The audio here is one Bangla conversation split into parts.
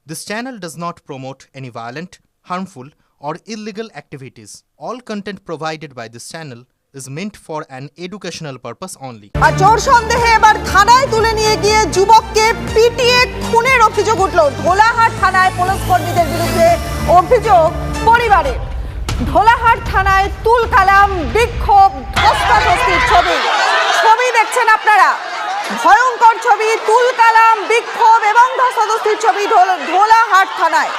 This channel does not promote any violent, harmful, or illegal activities. All content provided by this channel is meant for an educational purpose only. আর চোর সন্দেহে এবার থানায় তুলে নিয়ে গিয়ে যুবককে পিটিয়ে খুনের অভিযোগ উঠল। ধোলাহাট থানায় পুলিশ কর্মীদের বিরুদ্ধে অভিযোগ পরিবারের। ধোলাহাট থানায় তুল কালাম, বিক্ষোভ, ধস্তাধস্তির ছবি দেখছেন আপনারা। ভয়ঙ্কর ছবি, তুল কালাম, বিক্ষোভ এবং ধস্তাধস্তির ছবি ধোলাহাট থানায়।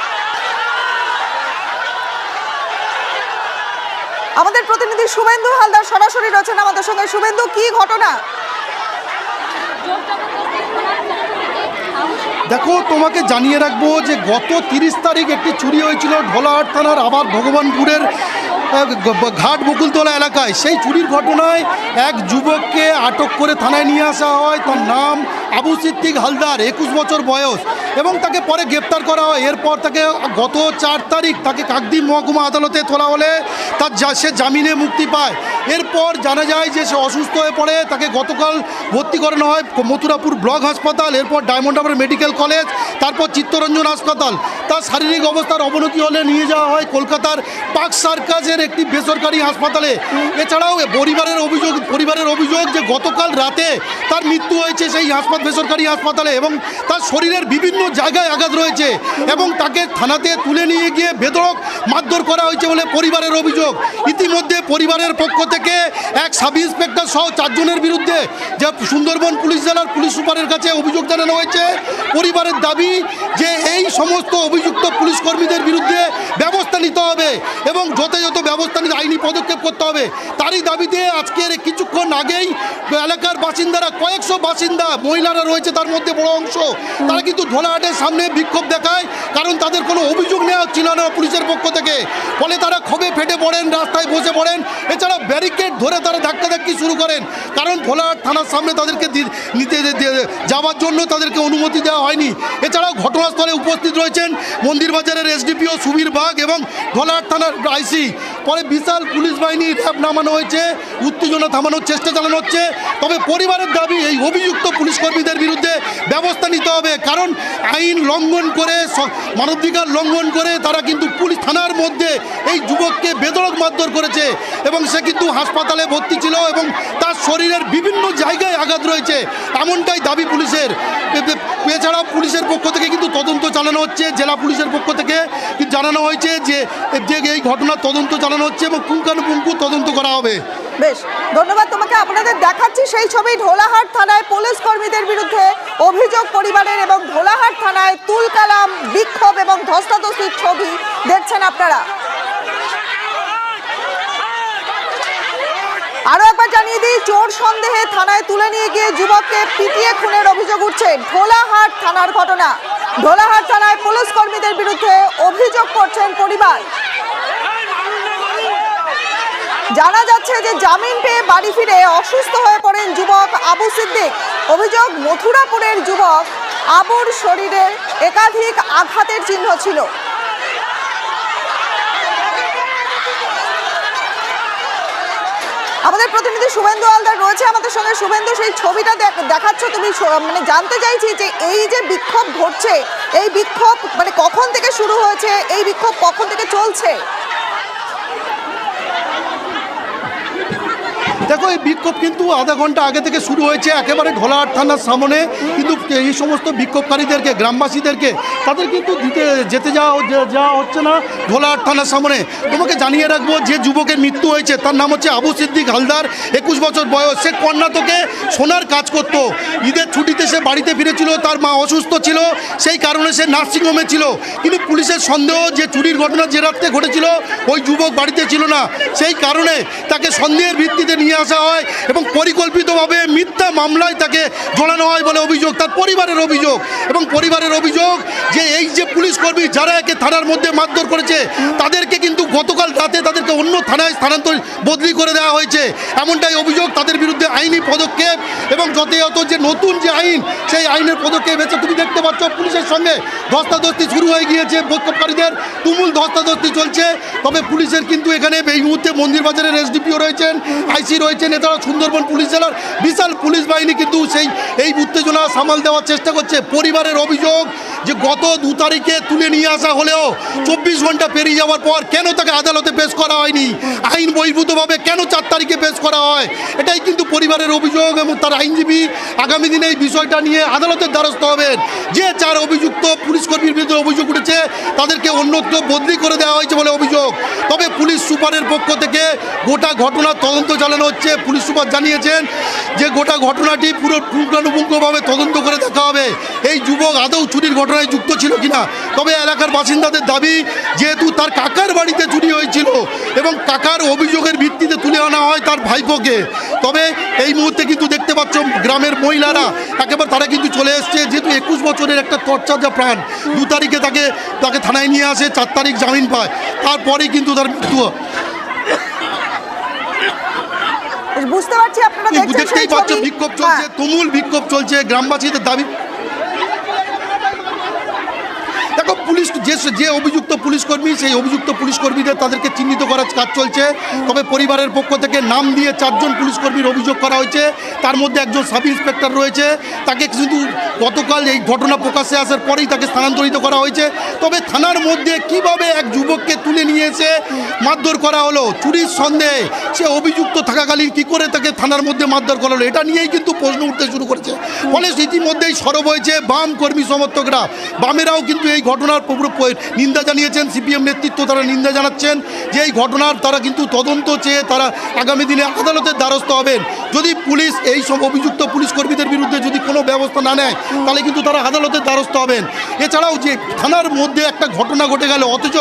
আমাদের প্রতিনিধি শুভেন্দু হালদার সরাসরি রয়েছেন আমাদের সঙ্গে। শুভেন্দু, কি ঘটনা? দেখো, তোমাকে জানিয়ে রাখবো যে গত 30 তারিখ একটি চুরি হয়েছিল ধোলাহাট থানার আবার ভগবানপুরের ঘাট বকুলতলা এলাকায়। সেই চুরির ঘটনায় এক যুবককে আটক করে থানায় নিয়ে আসা হয়। তার নাম আবু সিদ্দিক হালদার, 21 বছর বয়স, এবং তাকে পরে গ্রেপ্তার করা হয়। এরপর তাকে গত 4 তারিখ তাকে কাকদ্বীপ মহকুমা আদালতে তোলা হলে সে জামিনে মুক্তি পায়। এরপর জানা যায় যে সে অসুস্থ হয়ে পড়ে। তাকে গতকাল ভর্তি করানো হয় মথুরাপুর ব্লক হাসপাতাল, এরপর ডায়মন্ড হারবার মেডিকেল কলেজ, তারপর চিত্তরঞ্জন হাসপাতাল। তার শারীরিক অবস্থার অবনতি হলে নিয়ে যাওয়া হয় কলকাতার পার্ক সার্কাসের একটি বেসরকারি হাসপাতালে। এছাড়াও পরিবারের অভিযোগ যে গতকাল রাতে তার মৃত্যু হয়েছে সেই বেসরকারি হাসপাতালে, এবং তার শরীরের বিভিন্ন জায়গায় আঘাত রয়েছে, এবং তাকে থানাতে তুলে নিয়ে গিয়ে বেধড়ক মারধর করা হয়েছে বলে পরিবারের অভিযোগ। ইতিমধ্যে পরিবারের পক্ষ থেকে এক সাব ইন্সপেক্টর সহ 4 জনের বিরুদ্ধে যে সুন্দরবন পুলিশ জেলার পুলিশ সুপারের কাছে অভিযোগ জানানো হয়েছে। পরিবারের দাবি যে এই সমস্ত অভিযুক্ত পুলিশ কর্মীদের বিরুদ্ধে ব্যবস্থা নিতে হবে এবং যথাযথ ব্যবস্থা নিতে আইনি পদক্ষেপ করতে হবে। তারই দাবিতে আজকের কিছুক্ষণ আগেই এলাকার বাসিন্দারা, কয়েকশো বাসিন্দা, মহিলারা রয়েছে তার মধ্যে বড় অংশ, তারা কিন্তু ধোলাহাটের সামনে বিক্ষোভ দেখায়, কারণ তাদের কোনো অভিযোগ নেওয়া হচ্ছিল না পুলিশের পক্ষ থেকে। ফলে তারা ক্ষোভে ফেটে পড়েন, রাস্তায় বসে পড়েন। এছাড়া ব্যারিকেড ধরে তারা ধাক্কাধাক্কি শুরু করেন, কারণ ধোলাহাট থানার সামনে তাদেরকে নিতে যাওয়ার জন্য তাদেরকে অনুমতি দেওয়া হয়নি। এছাড়াও ঘটনাস্থলে উপস্থিত রয়েছেন মন্দিরবাজারের এসডিপিও সুবীর বাগ এবং ধোলাহাট থানার আইসি। পরে বিশাল পুলিশ বাহিনী র্যাব নামানো হয়েছে, উত্তেজনা থামানোর চেষ্টা চালানো হচ্ছে। তবে পরিবারের দাবি এই অভিযুক্ত পুলিশ কর্মীদের বিরুদ্ধে ব্যবস্থা নিতে হবে, কারণ আইন লঙ্ঘন করে, মানবাধিকার লঙ্ঘন করে তারা কিন্তু পুলিশ থানার মধ্যে এই যুবককে বেধড়ক মারধর করেছে, এবং সে কিন্তু হাসপাতালে ভর্তি ছিল এবং তার শরীরের বিভিন্ন জায়গায় আঘাত রয়েছে, এমনটাই দাবি পুলিশের। এছাড়াও পুলিশের পক্ষ থেকে কিন্তু তদন্ত চালানো হচ্ছে। জেলা পুলিশের পক্ষ থেকে জানানো হয়েছে যে এই ঘটনার তদন্ত চালানো হচ্ছে এবং পুঙ্খানুপুঙ্খ তদন্ত করা হবে। বেশ, ধন্যবাদ তোমাকে। আপনাদের দেখাচ্ছি সেই ছবি। ধোলাহাট থানায় পুলিশ কর্মীদের বিরুদ্ধে অভিযোগ পরিবারের, এবং ধোলাহাট থানায় তুল কালাম, বিক্ষোভ এবং ধস্তাধস্তির ছবি দেখছেন আপনারা। আরো একবার জানিয়ে দিই, চোর সন্দেহে থানায় তুলে নিয়ে গিয়ে যুবককে পিটিয়ে খুনের অভিযোগ উঠছে। ধোলাহাট থানার ঘটনা। ধোলাহাট থানায় পুলিশ কর্মীদের বিরুদ্ধে অভিযোগ করছেন পরিবার। জানা যাচ্ছে যে জামিন পেয়ে বাড়ি ফিরে অসুস্থ হয়ে পড়েন যুবক আবু সিদ্দিক। অভিযোগ, মথুরাপুরের যুবক আবুর শরীরে একাধিক আঘাতের চিহ্ন ছিল। আমাদের প্রতিনিধি শুভেন্দু হালদার রয়েছে আমাদের সঙ্গে। শুভেন্দু, সেই ছবিটা দেখাচ্ছ তুমি, মানে জানতে চাইছি যে এই যে বিক্ষোভ ঘটছে, এই বিক্ষোভ মানে কখন থেকে শুরু হয়েছে, এই বিক্ষোভ কখন থেকে চলছে? দেখো, এই বিক্ষোভ কিন্তু আধা ঘন্টা আগে থেকে শুরু হয়েছে, একেবারে ধোলাহাট থানার সামনে। কিন্তু এই সমস্ত বিক্ষোভকারীদেরকে, গ্রামবাসীদেরকে তাদের কিন্তু যেতে যাওয়া হচ্ছে না ধোলাহাট থানার সামনে। তোমাকে জানিয়ে রাখবো যে যুবকের মৃত্যু হয়েছে তার নাম হচ্ছে আবু সিদ্দিক হালদার, 21 বছর বয়স। সে কর্ণাটকে সোনার কাজ করত। ঈদের ছুটিতে সে বাড়িতে ফিরেছিল, তার মা অসুস্থ ছিল, সেই কারণে সে নার্সিংহোমে ছিল। কিন্তু পুলিশের সন্দেহ যে চুরির ঘটনা যে রাত্রে ঘটেছিল ওই যুবক বাড়িতে ছিল না, সেই কারণে তাকে সন্দেহের ভিত্তিতে নিয়ে আসা হয় এবং পরিকল্পিতভাবে মিথ্যা মামলায় তাকে জড়ানো হয় বলে অভিযোগ, তার পরিবারের অভিযোগ। এবং পরিবারের অভিযোগ যে এই যে পুলিশ কর্মী যারা একে থানার মধ্যে মারধর করেছে তাদেরকে কিন্তু গতকাল রাতে তাদেরকে অন্য থানায় স্থানান্তর বদলি করে দেওয়া হয়েছে, এমনটাই অভিযোগ। তাদের বিরুদ্ধে আইনি পদক্ষেপ এবং যথাযথ যে নতুন যে আইন, সেই আইনের পদক্ষেপ হয়েছে। তুমি দেখতে পাচ্ছ পুলিশের সঙ্গে ধস্তাধস্তি শুরু হয়ে গিয়েছে, বিক্ষোভকারীদের তুমুল ধস্তাধস্তি চলছে। তবে পুলিশের কিন্তু এখানে এই মুহূর্তে মন্দিরবাজারের এসডিপিও রয়েছেন, আইসি রয়েছেন, এছাড়া সুন্দরবন পুলিশ জেলার বিশাল পুলিশ বাহিনী কিন্তু এই উত্তেজনা সামাল দেওয়ার চেষ্টা করছে। পরিবারের অভিযোগ যে গত 2 তারিখে তুলে নিয়ে আসা হলেও 24 ঘন্টা পেরিয়ে যাওয়ার পর কেন তাকে আদালতে পেশ করা হয়নি, আইন বহির্ভূতভাবে কেন 4 তারিখে পেশ করা হয়, এটাই কিন্তু পরিবারের অভিযোগ। এবং তার আইনজীবী আগামী দিনে এই বিষয়টা নিয়ে আদালতের দ্বারস্থ হবেন। যে 4 অভিযুক্ত পুলিশ কর্মীর বিরুদ্ধে অভিযোগ উঠেছে তাদেরকে অন্যত্র বদলি করে দেওয়া হয়েছে বলে অভিযোগ। তবে পুলিশ সুপারের পক্ষ থেকে গোটা ঘটনার তদন্ত চালানো হচ্ছে। পুলিশ সুপার জানিয়েছেন যে গোটা ঘটনাটি পুরো পুঙ্খানুপুঙ্খভাবে তদন্ত করে দেখা হবে এই যুবক আদৌ চুরির ঘটনায় যুক্ত ছিল কিনা। তবে এলাকার বাসিন্দাদের দাবি, যেহেতু তার কাকার বাড়িতে চুরি হয়েছিল এবং কাকার অভিযোগের ভিত্তিতে তুলে আনা হয় তার ভাইপোকে, তবে এই মুহূর্তে কিন্তু দেখতে পাচ্ছ গ্রামের মহিলারা একেবারে তারা কিন্তু চলে এসছে। যেহেতু 21 বছরের একটা তরচাজা প্রাণ, 2 তারিখে তাকে থানায় নিয়ে আসে, 4 তারিখ জামিন পায়, তারপরেই কিন্তু তার মৃত্যু হয়। বুঝতে পারছি আপনারা দেখতেই পাচ্ছ বিক্ষোভ চলছে, তুমুল বিক্ষোভ চলছে গ্রামবাসীদের দাবি। দেখো পুলিশ যে অভিযুক্ত পুলিশ কর্মী, সেই অভিযুক্ত পুলিশ কর্মীদের তাদেরকে চিহ্নিত করার কাজ চলছে। তবে পরিবারের পক্ষ থেকে নাম দিয়ে 4 জন পুলিশ কর্মীর অভিযোগ করা হয়েছে। তার মধ্যে একজন সাব ইন্সপেক্টর রয়েছে, তাকে কিন্তু গতকাল এই ঘটনা প্রকাশ্যে আসার পরেই তাকে স্থানান্তরিত করা হয়েছে। তবে থানার মধ্যে কিভাবে এক যুবককে তুলে নিয়ে এসে মারধর করা হলো চুরির সন্দেহে, সে অভিযুক্ত থাকাকালীন কী করে তাকে থানার মধ্যে মারধর করা হলো, এটা নিয়েই কিন্তু প্রশ্ন উঠতে শুরু করেছে। ফলে ইতিমধ্যেই সরব হয়েছে বাম কর্মী সমর্থকরা। বামেরাও কিন্তু এই ঘটনার পুরো নিন্দা জানিয়েছেন। সিপিএম নেতৃত্ব তারা নিন্দা জানাচ্ছেন যে এই ঘটনার তারা কিন্তু তদন্ত চেয়ে তারা আগামী দিনে আদালতের দ্বারস্থ হবেন। যদি পুলিশ এই সব অভিযুক্ত পুলিশ কর্মীদের বিরুদ্ধে যদি কোনো ব্যবস্থা না নেয় তাহলে কিন্তু তারা আদালতের দ্বারস্থ হবেন। এছাড়াও যে থানার মধ্যে একটা ঘটনা ঘটে গেল, অথচ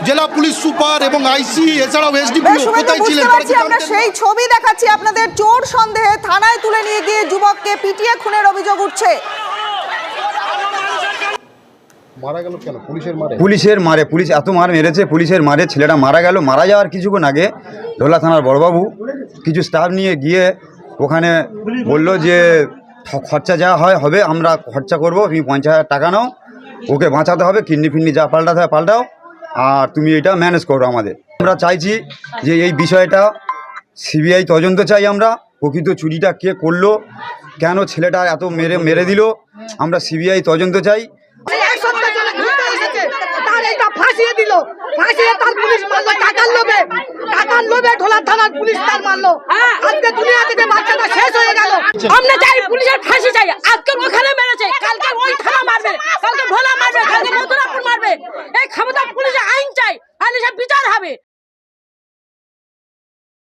জেলা পুলিশ সুপার এবং আইসি এছাড়াও এসডিপিও কোথায় ছিলেন? আমরা সেই ছবি দেখাচ্ছি আপনাদের। চোর সন্দেহে থানায় তুলে নিয়ে গিয়ে যুবককে পিটিয়ে খুনের অভিযোগ উঠছে। মারা গেল কেন? পুলিশের মারে, পুলিশ এত মার মেরেছে, পুলিশের মারে ছেলেটা মারা গেল। মারা যাওয়ার কিছুক্ষণ আগে ঢোলা থানার বড়বাবু কিছু স্টাফ নিয়ে গিয়ে ওখানে বললো যে খরচা যা হবে, আমরা খরচা করব, তুমি 50,000 টাকা নাও, ওকে বাঁচাতে হবে, কিডনি ফিডনি যা পাল্টাতে হয় পাল্টাও, আর তুমি এটা ম্যানেজ করো আমাদের। আমরা চাইছি যে এই বিষয়টা সিবিআই তদন্ত চাই। আমরা প্রকৃত চুরিটা কে করলো, কেন ছেলেটা এত মেরে দিল, আমরা সিবিআই তদন্ত চাই। ফাঁসিয়ে দিল, ফাঁসিয়ে তার পুলিশ মারলো টাকার লোভে ঢোলা থানার পুলিশ তার মারলো। আজকে দুনিয়া থেকে